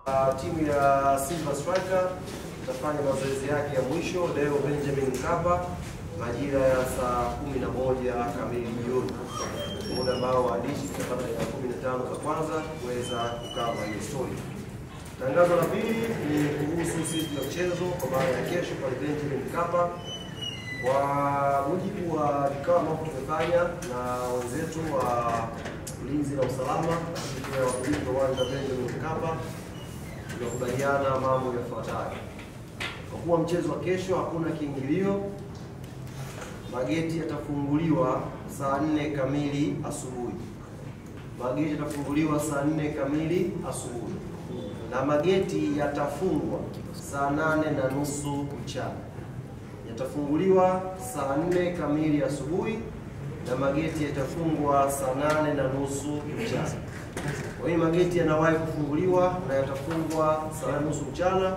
Timu ya Simba Striker itafanya mazoezi yake ya mwisho leo Benjamin Mkapa majira ya saa 11 kamili jioni. Muda ambao waandishi tutapata dakika 15 za kwanza kuweza kukava hiyo story. Tangazo la pili ni kuhusu siku ya mchezo kwa maana ya kesho kwa Benjamin Mkapa. Kwa mujibu wa vikao ambavyo tumefanya na wenzetu wa ulinzi na usalama katika wakulinzi wa uwanja Benjamin Mkapa, tunakubaliana mambo yafuatayo. Kwa kuwa mchezo wa kesho hakuna kiingilio, mageti yatafunguliwa saa 4 kamili asubuhi. Mageti yatafunguliwa saa 4 kamili asubuhi. Na mageti yatafungwa saa 8:30 mchana. Yatafunguliwa saa 4 kamili asubuhi na mageti yatafungwa saa 8:30 mchana. Kwa hiyo mageti yanawahi kufunguliwa na yatafungwa saa 8:30 mchana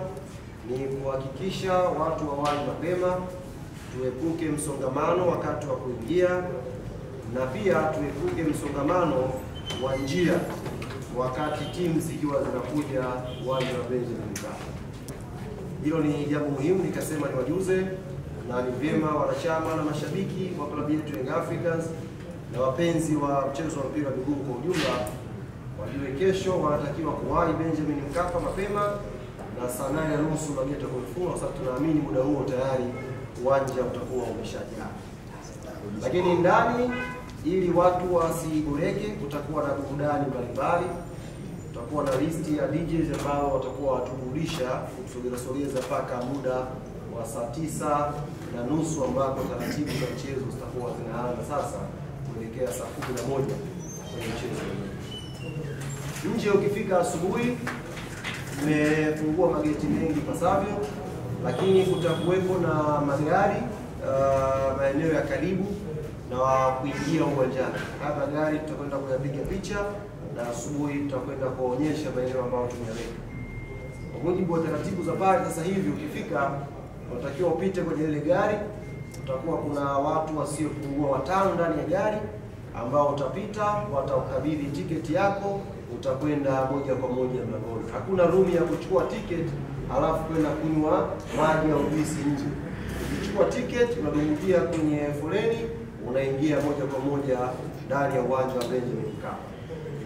ni kuhakikisha watu wawahi mapema, tuepuke msongamano wakati wa kuingia, na pia tuepuke msongamano wa njia wakati timu zikiwa zinakuja uwanja wa Benjamin Mkapa. Hilo ni jambo muhimu, nikasema niwajuze, na ni vyema wanachama na mashabiki wa klabu yetu Young Africans na wapenzi wa mchezo wa mpira wa miguu kwa ujumla wajue kesho wanatakiwa kuwahi Benjamin Mkapa mapema na saa 8:30 mageti yatafunguliwa, kwa sababu tunaamini muda huo tayari uwanja utakuwa umeshajaa. Lakini ndani, ili watu wasiboreke, kutakuwa na burudani mbalimbali. Tutakuwa na listi ya DJs ambao watakuwa watuburudisha kutusogeza mpaka muda wa saa 9:30 ambapo taratibu za mchezo zitakuwa zinaanza sasa kuelekea saa 11 kwenye mchezo. Nje ukifika asubuhi, tumefungua mageti mengi pasavyo, lakini kutakuwepo na magari maeneo ya karibu na kuingia uwanjani. Hapa gari tutakwenda kuyapiga picha na asubuhi tutakwenda kuonyesha maeneo ambayo tumeyaweka. Kwa mujibu wa taratibu za pale sasa hivi, ukifika unatakiwa upite kwenye ile gari. Utakuwa kuna watu wasiopungua 5 ndani ya gari ambao utapita, watakukabidhi tiketi yako, utakwenda moja kwa moja mlangoni. Hakuna room ya kuchukua tiketi alafu kwenda kunywa maji au juisi nje. Ukichukua tiketi unadumbukia kwenye foleni, unaingia moja kwa moja ndani ya uwanja wa Benjamin Mkapa.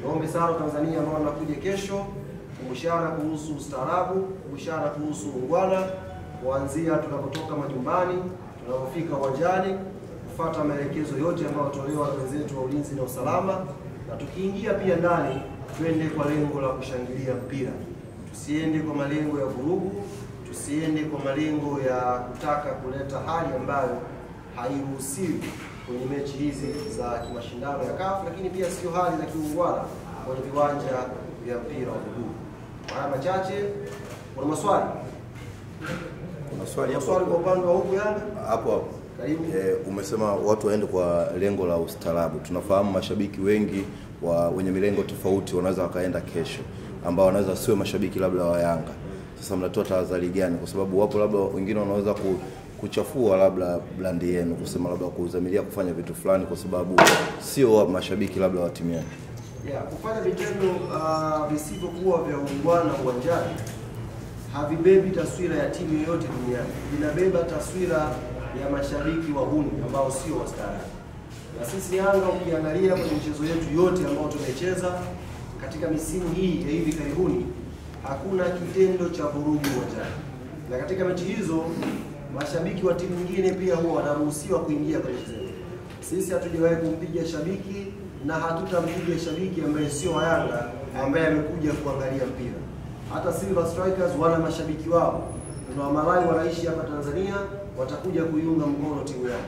Niombe sana Tanzania ambao wanakuja kesho, kumbushana kuhusu ustaarabu, kumbushana kuhusu ungwana, kuanzia tunapotoka majumbani, tunapofika uwanjani, kufuata maelekezo yote ambayo tolewa na wenzetu wa ulinzi na usalama, na tukiingia pia ndani twende kwa lengo la kushangilia mpira. Tusiende kwa malengo ya vurugu, tusiende kwa malengo ya kutaka kuleta hali ambayo hairuhusiwi kwenye mechi hizi za kimashindano ya CAF, lakini pia sio hali za kiungwana kwenye viwanja vya mpira wa miguu. Haya machache, kuna maswali? Maswali kwa upande wa huku Yanga? Hapo. Umesema watu waende kwa lengo la ustaarabu. Tunafahamu mashabiki wengi wenye milengo tofauti wanaweza wakaenda kesho, ambao wanaweza siwe mashabiki labda wa Yanga. Sasa mnatoa tahadhari gani? Kwa sababu wapo labda wengine wanaweza kuchafua labda brand yenu, kusema labda kuuzamilia kufanya vitu fulani kwa sababu sio mashabiki labda wa timu yenu. Kufanya vitendo visivyokuwa vya ungwana uwanjani havibebi taswira ya timu yoyote duniani. Vinabeba taswira ya mashabiki wahuni ambao sio wastaarabu. Na sisi Yanga, ukiangalia kwenye michezo yetu yote ambayo tumecheza katika misimu hii ya hivi karibuni, hakuna kitendo cha vurugu uwanjani. Na katika mechi hizo mashabiki wa timu nyingine pia huwa wanaruhusiwa kuingia kwenye mchezo. Sisi hatujawahi kumpiga shabiki na hatutampiga shabiki ambaye sio wa Yanga ambaye amekuja kuangalia mpira. Hata Silver Strikers wana mashabiki wao. Kuna Wamalai wanaishi hapa Tanzania, watakuja kuiunga mkono timu yao.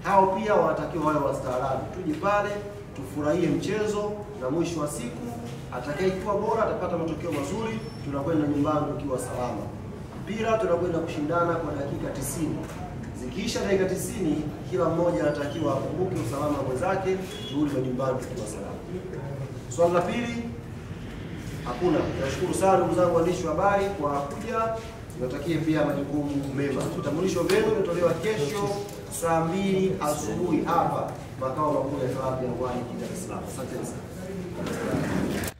Hao pia wanatakiwa wawe wastaarabu. Tuje pale, tufurahie mchezo, na mwisho wa siku atakayekuwa bora atapata matokeo mazuri, tunakwenda nyumbani tukiwa salama. Mpira tunakwenda kushindana kwa dakika 90. Zikiisha dakika 90, kila mmoja anatakiwa akumbuke usalama mwenzake, turudi nyumbani tukiwa salama. Swali la pili, hakuna. Nashukuru sana ndugu zangu waandishi wa habari kwa kuja. Tunatakie pia majukumu mema. Utambulisho wenu utatolewa kesho saa 2 asubuhi hapa makao makuu ya klabu ya Dar es Salaam. Asante sana.